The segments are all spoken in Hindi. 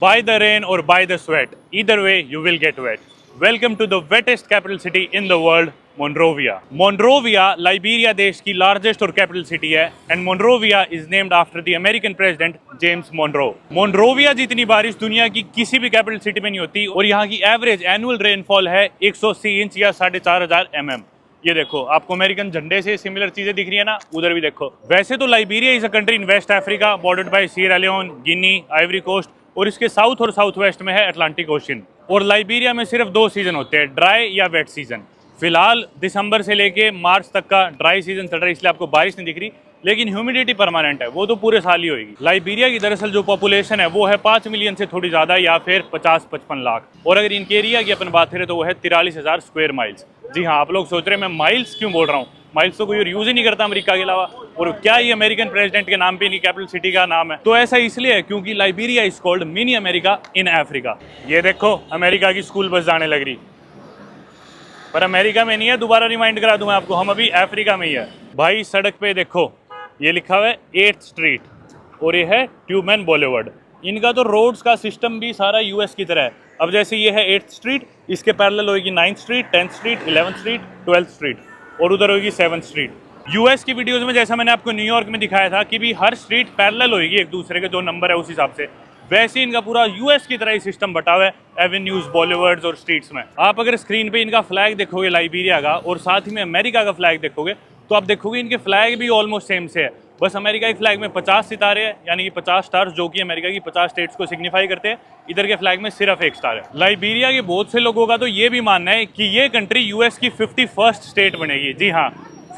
By the rain or by the sweat, either way you will get wet. Welcome to the wettest capital city in the world, Monrovia. Monrovia, Liberia देश की largest और capital city है, and Monrovia is named after the American president James Monroe. Monrovia जितनी बारिश दुनिया की किसी भी capital city में नहीं होती और यहाँ की average annual rainfall है 180 इंच या 4,500 mm. ये देखो आपको अमेरिकन झंडे से सिमिलर चीजें दिख रही है ना, उधर भी देखो। वैसे तो Liberia is a country in West Africa bordered by Sierra Leone, Guinea, Ivory Coast और इसके साउथ और साउथ वेस्ट में है अटलांटिक ओशन। और लाइबेरिया में सिर्फ 2 सीजन होते हैं, ड्राई या वेट सीजन। फिलहाल दिसंबर से लेके मार्च तक का ड्राई सीजन चल रहा है, इसलिए आपको बारिश नहीं दिख रही, लेकिन ह्यूमिडिटी परमानेंट है, वो तो पूरे साल ही होगी। लाइबेरिया की दरअसल जो पॉपुलेशन है वो है 5 मिलियन से थोड़ी ज़्यादा या फिर 50-55 लाख। और अगर इनके एरिया की अपन बात करें तो वो है 43,000 स्क्वायर माइल्स। जी हाँ, आप लोग सोच रहे हैं मैं माइल्स क्यों बोल रहा हूँ, माइल्स तो कोई और यूज़ ही नहीं करता अमेरिका के अलावा, और क्या ये अमेरिकन प्रेसिडेंट के नाम पे इनकी कैपिटल सिटी का नाम है। तो ऐसा इसलिए है क्योंकि Liberia is called mini America in Africa. ये देखो अमेरिका की स्कूल बस जाने लग रही, पर अमेरिका में नहीं है, दोबारा रिमाइंड करा दूं मैं आपको, हम अभी अफ्रीका में ही है। भाई सड़क पे देखो ये लिखा हुआ है 8th स्ट्रीट और ये है ट्यूबमैन बॉलीवुड। इनका तो रोड्स का सिस्टम भी सारा यूएस की तरह है। अब जैसे ये है 8th स्ट्रीट, इसके पैरेलल होगी 9th street, 10th street, 11th street, 12th street और उधर होगी 7th स्ट्रीट। यूएस की वीडियोस में जैसा मैंने आपको न्यूयॉर्क में दिखाया था कि भी हर स्ट्रीट पैरेलल होगी एक दूसरे के, जो नंबर है उस हिसाब से, वैसे इनका पूरा यूएस की तरह ही सिस्टम बटा हुआ है एवेन्यूज, बॉलीवर्ड्स और स्ट्रीट्स में। आप अगर स्क्रीन पे इनका फ्लैग देखोगे लाइबेरिया का और साथ ही में अमेरिका का फ्लैग देखोगे तो आप देखोगे इनके फ्लैग भी ऑलमोस्ट सेम से है, बस अमेरिका के फ्लैग में 50 सितारे हैं, यानी कि 50 स्टार्स, जो कि अमेरिका की 50 स्टेट्स को सिग्निफाई करते हैं। इधर के फ्लैग में सिर्फ 1 स्टार है। लाइबेरिया के बहुत से लोगों का तो ये भी मानना है कि ये कंट्री यूएस की 51st स्टेट बनेगी। जी हाँ,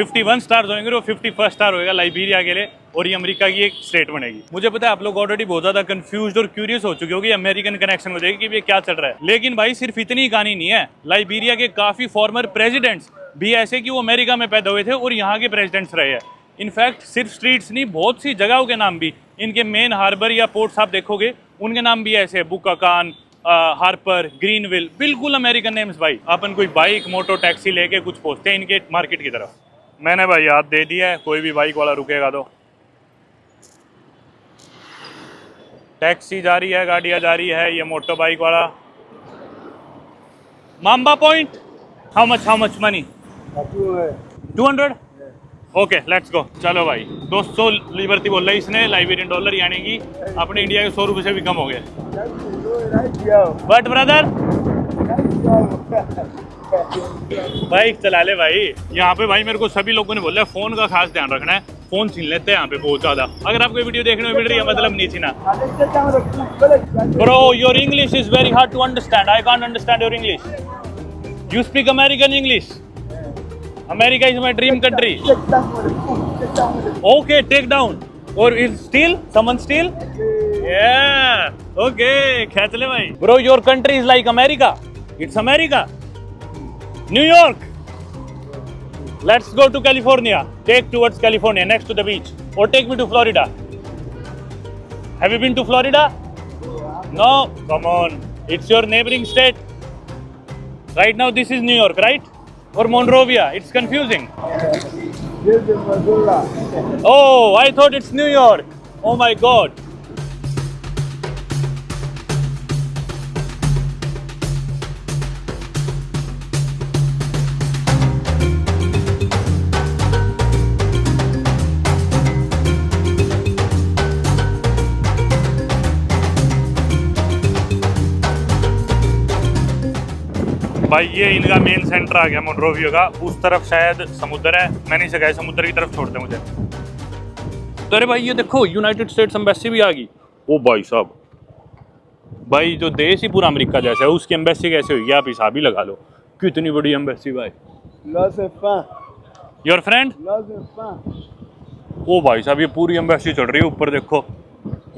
51 स्टार्स होंगे और 51st स्टार होगा लाइबेरिया के लिए, और ये अमेरिका की एक स्टेट बनेगी। मुझे पता है आप लोग ऑलरेडी बहुत ज्यादा कंफ्यूज्ड और क्यूरियस हो चुके होगी अमेरिकन कनेक्शन को देख कि ये क्या चल रहा है, लेकिन भाई सिर्फ इतनी कहानी नहीं है। लाइबेरिया के काफी फॉर्मर प्रेसिडेंट्स भी ऐसे कि वो अमेरिका में पैदा हुए थे और यहाँ के प्रेसिडेंट्स रहे हैं। इनफैक्ट सिर्फ स्ट्रीट्स नहीं, बहुत सी जगहों के नाम भी, इनके मेन हार्बर या पोर्ट्स आप देखोगे उनके नाम भी ऐसे, बुकाकान, हार्पर, ग्रीनविल, बिल्कुल अमेरिकन नेम्स। भाई अपन कोई बाइक, मोटो, टैक्सी लेके कुछ पहुंचते हैं इनके मार्केट की तरफ। मैंने भाई याद दे दिया है, कोई भी बाइक वाला रुकेगा तो टैक्सी जा रही है, गाड़ियाँ जा रही है, ये मोटो बाइक वाला। Mamba point, how much money? 200? Okay let's go. चलो भाई 200 लिबर्टी बोल रहा है इसने, लाइबेरियन डॉलर, यानी कि अपने इंडिया के 100 रुपये से भी कम हो गए। बट ब्रदर बाइक चला ले भाई। यहाँ पे भाई मेरे को सभी लोगों ने बोला फोन का खास ध्यान रखना है, फोन छीन लेते हैं यहाँ पे बहुत ज्यादा। अगर आपको वीडियो देखने में मिल रही है मतलब नहीं छीना। Bro your English is very hard to understand, I can't understand your English. You speak American English? America is my dream country. Okay, take down. Or is steal? Someone steal? Yeah. Okay, catch le bhai. Bro, your country is like America. It's America. New York. Let's go to California. Take towards California, next to the beach. Or take me to Florida. Have you been to Florida? No? Come on. It's your neighboring state. Right now, this is New York, right? Or Monrovia, it's confusing. Oh, I thought it's New York. Oh my God. भाई ये इनका मेन सेंटर आ गया मोन्रोविया का, उस तरफ शायद समुद्र है, मैं नहीं सका समुद्र की तरफ छोड़ते मुझे। तो अरे भाई ये देखो यूनाइटेड स्टेट्स एम्बेसी भी आ गई। ओ भाई साहब, भाई जो देश ही पूरा अमेरिका जैसा है उसकी एम्बेसी कैसे हुई आप हिसाब ही लगा लो, कितनी बड़ी एम्बेसी भाई। Your friend? ओ भाई साहब ये पूरी एम्बेसी चढ़ रही है ऊपर देखो,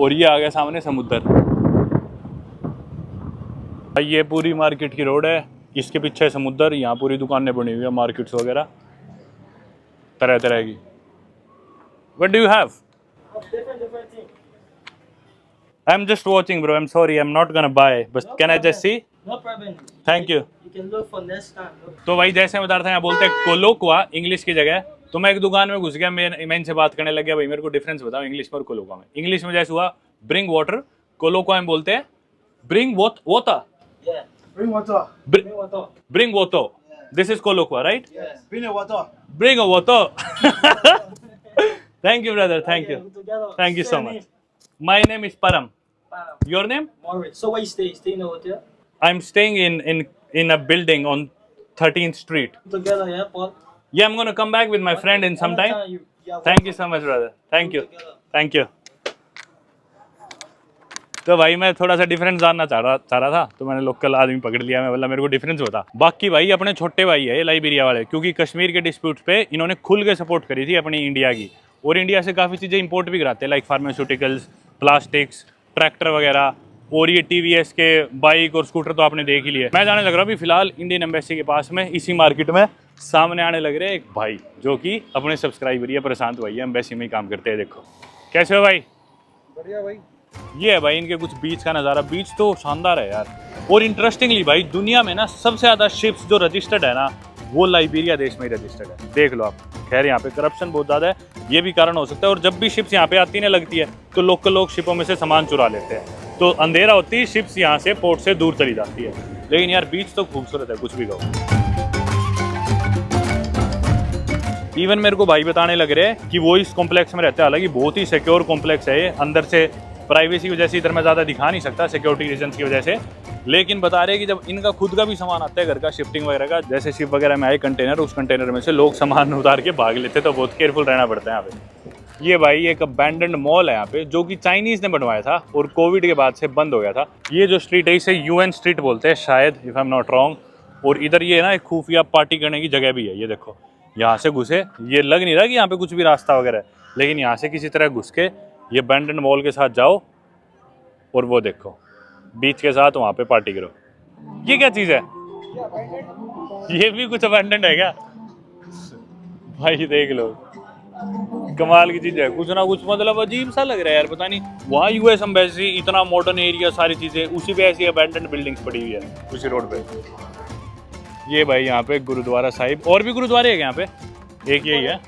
और ये आ गया सामने समुद्र। भाई ये पूरी मार्केट की रोड है, इसके पीछे समुद्र, यहाँ पूरी दुकानें बनी हुई है, मार्केट्स वगैरह तरह तरह की। What do you have? I'm just watching bro, I'm sorry, I'm not gonna buy, but can I just see? No problem. Thank you. You can look for next time. तो भाई जैसे मैं बता रहा था, यहाँ बोलते हैं कोलोक्वा इंग्लिश की जगह। तो मैं एक दुकान में घुस गया, मैं इनसे बात करने लग गया, भाई मेरे को डिफरेंस बताओ इंग्लिश में और कोलोक्वा में। इंग्लिश में जैसे हुआ ब्रिंग वाटर, कोलोक्वा में बोलते हैं Bring what? Water. Yeah. Bring water. Bring, Bring water. bring water. This is colloquia, right? Yeah. Bring the water. Bring a water. Thank you, brother. Thank you. Together. Thank you Say so your much. name. My name is Param. Your name? Maurice. So where you stay? Stay in the hotel? I'm staying in a building on 13th Street. Together, yeah, Paul? Yeah, I'm gonna come back with my friend in some time. Thank you so much, brother. Thank you. Thank you. तो भाई मैं थोड़ा सा डिफरेंस जानना चाह रहा था, तो मैंने लोकल आदमी पकड़ लिया। मैं बोला मेरे को डिफरेंस बता। बाकी भाई अपने छोटे भाई है ये लाइबेरिया वाले, क्योंकि कश्मीर के डिस्प्यूट पे इन्होंने खुल के सपोर्ट करी थी अपनी इंडिया की, और इंडिया से काफ़ी चीज़ें इंपोर्ट भी कराते हैं, लाइक फार्मास्यूटिकल्स, प्लास्टिक्स, ट्रैक्टर वगैरह, और ये TVS के बाइक और स्कूटर तो आपने देख ही लिया। मैं जाने लग रहा हूँ अभी फिलहाल इंडियन एम्बेसी के पास में, इसी मार्केट में सामने आने लग रहे हैं एक भाई जो कि अपने सब्सक्राइबर ही है, प्रशांत भाई है, एम्बेसी में ही काम करते हैं। देखो कैसे हो भाई? बढ़िया भाई। ये है भाई इनके कुछ बीच का नज़ारा। बीच तो शानदार है यार। और इंटरेस्टिंगली भाई दुनिया में ना सबसे ज़्यादा शिप्स जो रजिस्टर्ड है ना, वो लाइबेरिया देश में ही रजिस्टर्ड है। देख लो आप। खैर यहाँ पे करप्शन बहुत ज़्यादा है, ये भी कारण हो सकता है। और जब भी शिप्स यहाँ पे आती है लगती है तो लोकल लोग शिपों में से सामान चुरा लेते हैं, तो अंधेरा होती है, शिप्स यहाँ से पोर्ट से दूर चली जाती है। लेकिन यार बीच तो खूबसूरत है, कुछ भी कहो। इवन मेरे को भाई बताने लग रहे हैं कि वो इस कॉम्प्लेक्स में रहते हैं, हालांकि बहुत ही सिक्योर कॉम्प्लेक्स है ये। अंदर से प्राइवेसी की वजह से इधर मैं ज़्यादा दिखा नहीं सकता सिक्योरिटी रीजंस की वजह से, लेकिन बता रहे हैं कि जब इनका खुद का भी सामान आता है घर का, शिफ्टिंग वगैरह का, जैसे शिप वगैरह में आए कंटेनर, उस कंटेनर में से लोग सामान उतार के भाग लेते, तो बहुत केयरफुल रहना पड़ता है यहाँ पे। ये भाई एक अबैंडन्ड मॉल है यहाँ पे, जो कि चाइनीज़ ने बनवाया था और कोविड के बाद से बंद हो गया था। ये जो स्ट्रीट है इसे UN स्ट्रीट बोलते हैं शायद, if I am not wrong. और इधर ये ना एक खुफिया पार्टी करने की जगह भी है। ये देखो यहाँ से घुसे, ये लग नहीं रहा कि यहाँ पे कुछ भी रास्ता वगैरह है, लेकिन यहाँ से किसी तरह घुस के ये अबैंडन्ड मॉल के साथ जाओ और वो देखो बीच के साथ वहाँ पे पार्टी करो। ये क्या चीज़ है? ये भी कुछ अबैंडन्ड है क्या? भाई देख लो, कमाल की चीज़ है। कुछ ना कुछ मतलब अजीब सा लग रहा है यार, पता नहीं। वहाँ US एम्बेसी, इतना मॉडर्न एरिया, सारी चीज़ें, उसी पे ऐसी अबैंडन्ड बिल्डिंग्स पड़ी हुई है उसी रोड पे। ये भाई यहाँ पे गुरुद्वारा साहिब, और भी गुरुद्वारे है यहाँ पे, एक यही है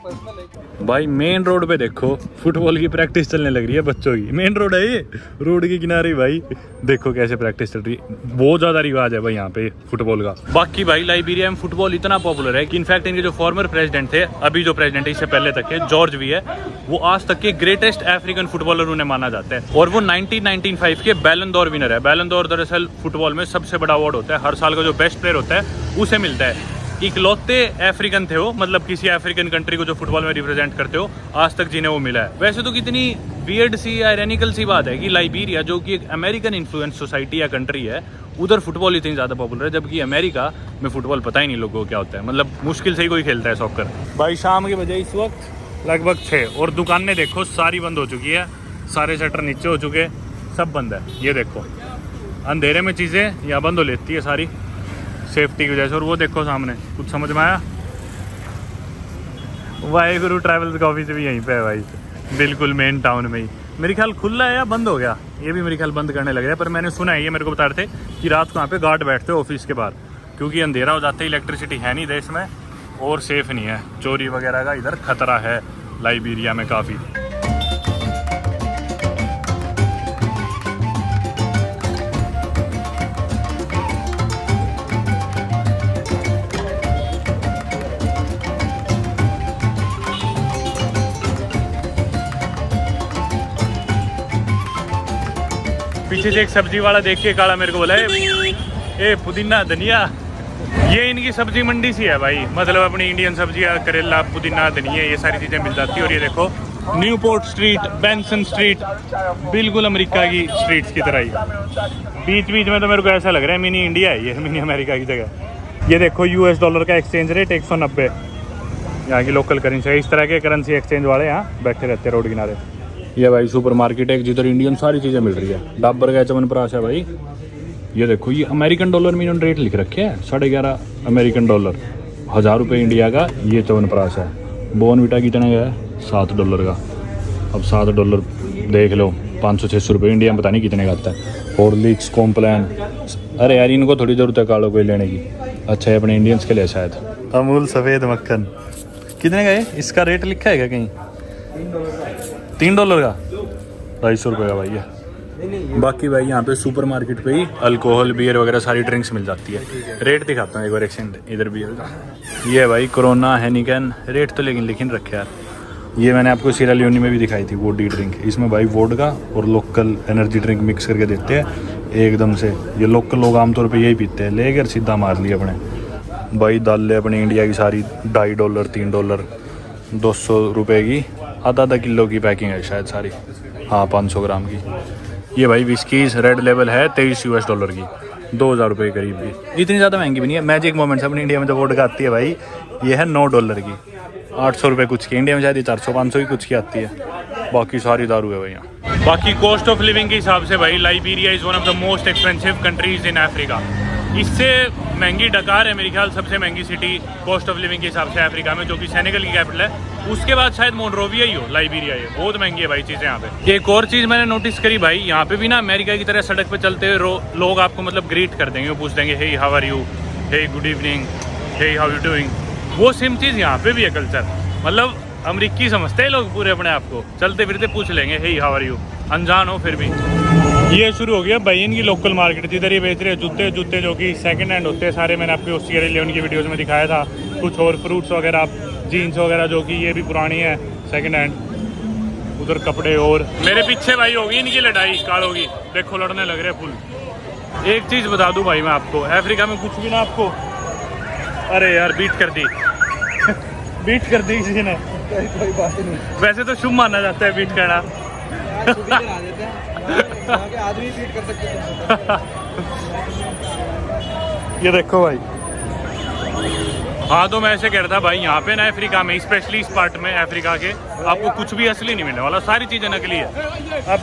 भाई। मेन रोड पे देखो फुटबॉल की प्रैक्टिस चलने लग रही है बच्चों की। मेन रोड है ये, रोड के किनारे भाई देखो कैसे प्रैक्टिस चल रही है। बहुत ज़्यादा रिवाज है भाई यहाँ पे फुटबॉल का। बाकी भाई लाइबेरिया में फुटबॉल इतना पॉपुलर है कि इनफैक्ट इनके जो फॉर्मर प्रेसिडेंट थे, अभी जो प्रेसिडेंट है इससे पहले तक के जॉर्ज भी है, वो आज तक के ग्रेटेस्ट अफ्रीकन फुटबॉलर उन्हें माना जाता है। और वो 1995 के बैलन d'Or विनर है। बैलन d'Or दरअसल फुटबॉल में सबसे बड़ा अवार्ड होता है, हर साल का जो बेस्ट प्लेयर होता है उसे मिलता है। इकलौते अफ्रीकन थे वो, मतलब किसी अफ्रीकन कंट्री को जो फुटबॉल में रिप्रेजेंट करते हो आज तक जिन्हें वो मिला है। वैसे तो कितनी वियर्ड सी आयरनिकल सी बात है कि लाइबेरिया जो कि एक अमेरिकन इन्फ्लुएंस सोसाइटी या कंट्री है, उधर फुटबॉल इतनी ज़्यादा पॉपुलर है, जबकि अमेरिका में फुटबॉल पता ही नहीं लोगों को क्या होता है, मतलब मुश्किल से ही कोई खेलता है सॉकर। भाई शाम के बजे इस वक्त लगभग 6 और दुकानें देखो सारी बंद हो चुकी है, सारे शटर नीचे हो चुके, सब बंद है। ये देखो अंधेरे में चीज़ें यहाँ बंद हो लेती है सारी सेफ्टी की वजह से। और वो देखो सामने, कुछ समझ में आया? वाहेगुरु ट्रैवल्स का ऑफिस भी यहीं पे है भाई, बिल्कुल मेन टाउन में ही। मेरे ख्याल खुला है या बंद हो गया, ये भी मेरे ख्याल बंद करने लग गया। पर मैंने सुना है, ये मेरे को बता रहे थे कि रात को यहाँ पे गार्ड बैठते हैं ऑफिस के बाहर, क्योंकि अंधेरा हो जाता है, इलेक्ट्रिसिटी है नहीं देश में और सेफ नहीं है, चोरी वगैरह का इधर खतरा है लाइबेरिया में काफ़ी। पीछे से एक सब्जी वाला देख के काला मेरे को बोला ए पुदीना धनिया। ये इनकी सब्जी मंडी सी है भाई, मतलब अपनी इंडियन सब्जियां, करेला, पुदीना, धनिया, ये सारी चीज़ें मिल जाती है। और ये देखो न्यूपोर्ट स्ट्रीट, बेंसन स्ट्रीट, बिल्कुल अमेरिका की स्ट्रीट्स की तरह ही। बीच बीच में तो मेरे को ऐसा लग रहा है मिनी इंडिया है ये, मिनी अमेरिका की जगह। ये देखो US डॉलर का एक्सचेंज रेट 190, यहाँ की लोकल करेंसी है। इस तरह के करेंसी एक्सचेंज वाले यहाँ बैठे रहते हैं रोड किनारे। ये भाई सुपर मार्केट है जिधर इंडियन सारी चीज़ें मिल रही है। डाबर का च्यवनप्राश है भाई। ये देखो ये अमेरिकन डॉलर में इन्होंने रेट लिख रखे हैं, 11.5 अमेरिकन डॉलर, 1000 रुपये इंडिया का ये च्यवनप्राश है। बोर्नविटा कितने का है? $7 का। अब $7 देख लो, 500-600 रुपये इंडिया में पता नहीं कितने का आता है। हॉर्लिक्स, कॉम्प्लान, अरे यार इनको थोड़ी ज़रूरत है कालों को लेने की। अच्छा है अपने इंडियंस के लिए शायद। अमूल सफ़ेद मक्खन कितने का है? इसका रेट लिखा है क्या कहीं? $3 का? $250 का भाई है। बाकी भाई यहाँ पे सुपर मार्केट पे ही अल्कोहल बियर वगैरह सारी ड्रिंक्स मिल जाती है। रेट दिखाता हूँ एक बार एक्सेंट इधर बियर का। ये है भाई कोरोना हेनिकन, रेट तो लेकिन रखे यार। ये मैंने आपको सीरा लियोनी में भी दिखाई थी वोडी ड्रिंक। इसमें भाई वोडका और लोकल एनर्जी ड्रिंक मिक्स करके देते हैं एकदम से। ये लोकल लोग आमतौर पे यही पीते हैं। लेकर सीधा मार लिया अपने भाई। दालें अपनी इंडिया की सारी $2.5 $3 200 रुपये की आधा किलो की पैकिंग है शायद सारी। हाँ 500 ग्राम की। ये भाई विस्कीज रेड लेवल है $23 की, 2000 रुपये के करीब की। इतनी ज़्यादा महंगी भी नहीं है। मैजिक मोमेंट्स अपनी इंडिया में जो वोडका आती है भाई, ये है $9 की, 800 रुपये कुछ की। इंडिया में शायद 400-500 की कुछ की आती है। बाकी सारी दारू है भाई यहाँ। बाकी कॉस्ट ऑफ लिविंग के हिसाब से भाई Liberia is one of the most expensive countries in Africa. इससे महंगी डकार है मेरे ख्याल सबसे महंगी सिटी कॉस्ट ऑफ लिविंग के हिसाब से अफ्रीका में, जो कि सेनेगल की कैपिटल है। उसके बाद शायद मोनरोविया ही हो, लाइबेरिया। ये बहुत महंगी है भाई चीज़ें यहाँ पे। एक और चीज़ मैंने नोटिस करी भाई, यहाँ पे भी ना अमेरिका की तरह सड़क पे चलते हुए लोग आपको मतलब ग्रीट कर देंगे, वो पूछ देंगे hey how are you, hey good evening, hey how you doing. वो सेम चीज़ यहाँ पे भी है कल्चर। मतलब अमरीकी समझते हैं लोग पूरे अपने आप को, चलते फिरते पूछ लेंगे हे हाउ आर यू, अनजान हो फिर भी। ये शुरू हो गया भाई इनकी लोकल मार्केट। इधर ये बेच रहे हैं जूते जो कि सेकंड हैंड होते हैं सारे। मैंने आपको सीरा लियोन की वीडियोस में दिखाया था। कुछ और फ्रूट्स वगैरह, जीन्स वगैरह जो कि ये भी पुरानी है सेकंड हैंड। उधर कपड़े और मेरे पीछे भाई होगी इनकी लड़ाई कालों की। देखो लड़ने लग रहे हैं फुल। एक चीज़ बता दूं भाई मैं आपको, अफ्रीका में कुछ भी ना आपको, अरे यार बीट कर दी बीट कर दी किसी ने। कोई बात नहीं। वैसे तो शुभ माना जाता है बीट करना। आदमी बीट कर सकते हैं। ये देखो भाई। हाँ तो मैं ऐसे कह रहा था भाई, यहाँ पे ना अफ्रीका में, स्पेशली इस पार्ट में अफ्रीका के, आपको कुछ भी असली नहीं मिलने वाला। सारी चीज़ें नकली है। अब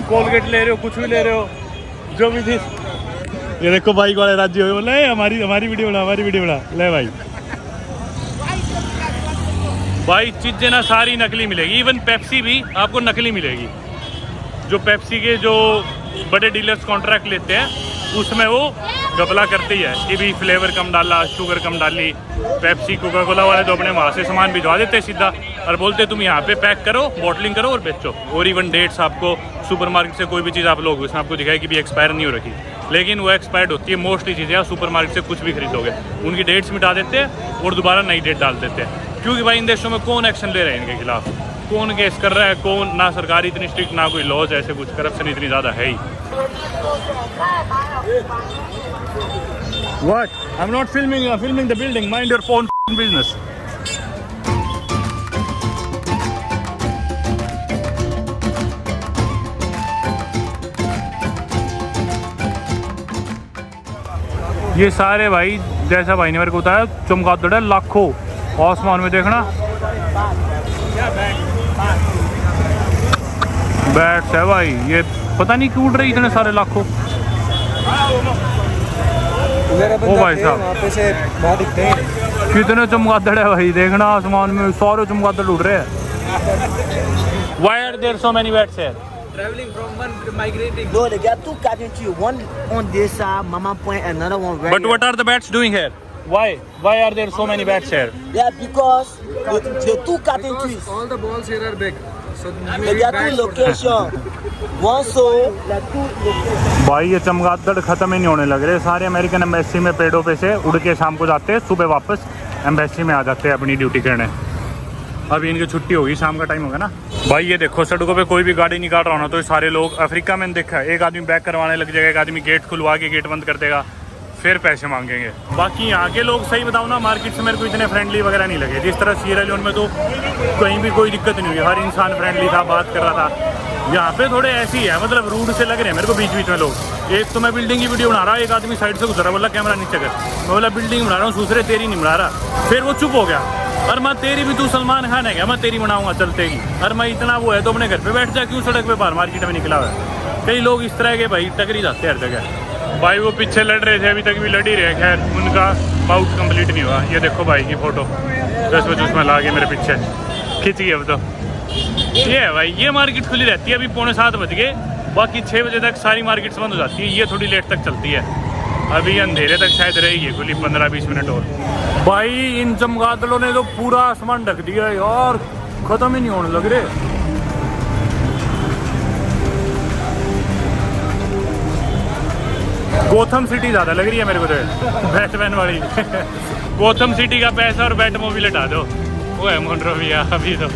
कोलगेट ले रहे हो, कुछ भी ले रहे हो, जो भी थी। ये देखो बाइक वाले राज्य हो बोले हमारी वीडियो बना ले भाई। भाई चीज़ें ना सारी नकली मिलेगी। इवन पेप्सी भी आपको नकली मिलेगी। जो पेप्सी के जो बड़े डीलर्स कॉन्ट्रैक्ट लेते हैं उसमें वो गबला करती है कि भी फ्लेवर कम डाला, शुगर कम डाली। पेप्सी कोका कोला वाले तो अपने वहाँ से सामान भिजवा देते हैं सीधा और बोलते तुम यहाँ पे पैक करो, बॉटलिंग करो और बेचो। और इवन डेट्स आपको सुपरमार्केट से कोई भी चीज़ आप लोग उसमें आपको दिखाए कि भी एक्सपायर नहीं हो रखी, लेकिन वो एक्सपायर्ड होती है मोस्टली चीज़ें। आप सुपरमार्केट से कुछ भी खरीदोगे उनकी डेट्स मिटा देते हैं और दोबारा नई डेट डाल देते हैं। क्योंकि भाई इन देशों में कौन एक्शन ले रहे हैं इनके खिलाफ, कौन केस कर रहा है, कौन ना सरकार इतनी स्ट्रिक्ट, ना कोई लॉज ऐसे कुछ, करप्शन इतनी ज़्यादा है ही। What? I'm not filming the building. Mind your phone business. ये सारे भाई जैसा भाई ने मेरे को बताया चमगादड़ है लाखों आसमान में। देखना बैट्स है भाई, ये पता नहीं क्यों उड़ रही इतने सारे लाखों। ओ भाई साहब वहाँ पे से बहुत दिखते हैं। कितने चमगादड़ है भाई, देखना आसमान में सारे चमगादड़ उड़ रहे हैं। Why are there so many bats here? Traveling from one migrating. No, they got two cabin tree. One on this side, Mama Point, another one right But what are the bats doing here? Why are there so many bats here? here. Yeah, because the two cabin trees. All the balls here are big. So They got two location. One so like two location. भाई ये चमगादड़ खत्म ही नहीं होने लग रहे। सारे अमेरिकन एम्बेसी में पेड़ों पे से उड़ के शाम को जाते हैं, सुबह वापस एम्बेसी में आ जाते हैं अपनी ड्यूटी करने। अभी इनकी छुट्टी होगी, शाम का टाइम होगा ना। भाई ये देखो सड़कों पे कोई भी गाड़ी निकाल रहा हो ना तो ये सारे लोग, अफ्रीका में देखा है, एक आदमी बैक करवाने लग जाएगा, एक आदमी गेट खुलवा के गेट बंद कर देगा, फिर पैसे मांगेंगे। बाकी यहाँ के लोग सही बताऊँ ना, मार्केट से मेरे को इतने फ्रेंडली वगैरह नहीं लगे। जिस तरह सीरा लियोन में तो कहीं भी कोई दिक्कत नहीं हुई, हर इंसान फ्रेंडली था, बात कर रहा था। यहाँ पे थोड़े ऐसे ही है, मतलब रूड से लग रहे हैं मेरे को बीच बीच में लोग। एक तो मैं बिल्डिंग की वीडियो बना रहा, एक आदमी साइड से गुजरा, बोला कैमरा नीचे कर, मैं बोला बिल्डिंग बना रहा हूँ, दूसरे तेरी नहीं बना रहा। फिर वो चुप हो गया, और मैं तेरी भी, तू सलमान खान है क्या, मैं तेरी बनाऊंगा चलतेगी। और मैं इतना वो है तो अपने घर पे बैठ जा, क्यों सड़क पे बाहर मार्केट में निकला हुआ है। कई लोग इस तरह के भाई टकरी जाते हैं हर जगह। भाई वो पीछे लड़ रहे थे, अभी तक भी लड़ ही रहे, खैर उनका बाउट कंप्लीट नहीं हुआ। ये देखो भाई की फोटो 10 बजे उसमें ला के मेरे पीछे खिंच गई। अब तो ये है भाई, ये मार्केट खुली रहती है। अभी 6:45 बज गए, बाकी 6 बजे तक सारी मार्केट्स बंद हो जाती है। ये थोड़ी लेट तक चलती है, अभी अंधेरे तक शायद रहेगी खुली 15-20 मिनट और। भाई इन चमगादड़ों ने तो पूरा आसमान ढक दिया यार, खत्म ही नहीं होने लग रहे। गोथम सिटी ज़्यादा लग रही है मेरे को तो बैटमैन वाली गोथम सिटी का पैसा और बैट मूवी लटा दो, वो है मोनरोविया अभी तो।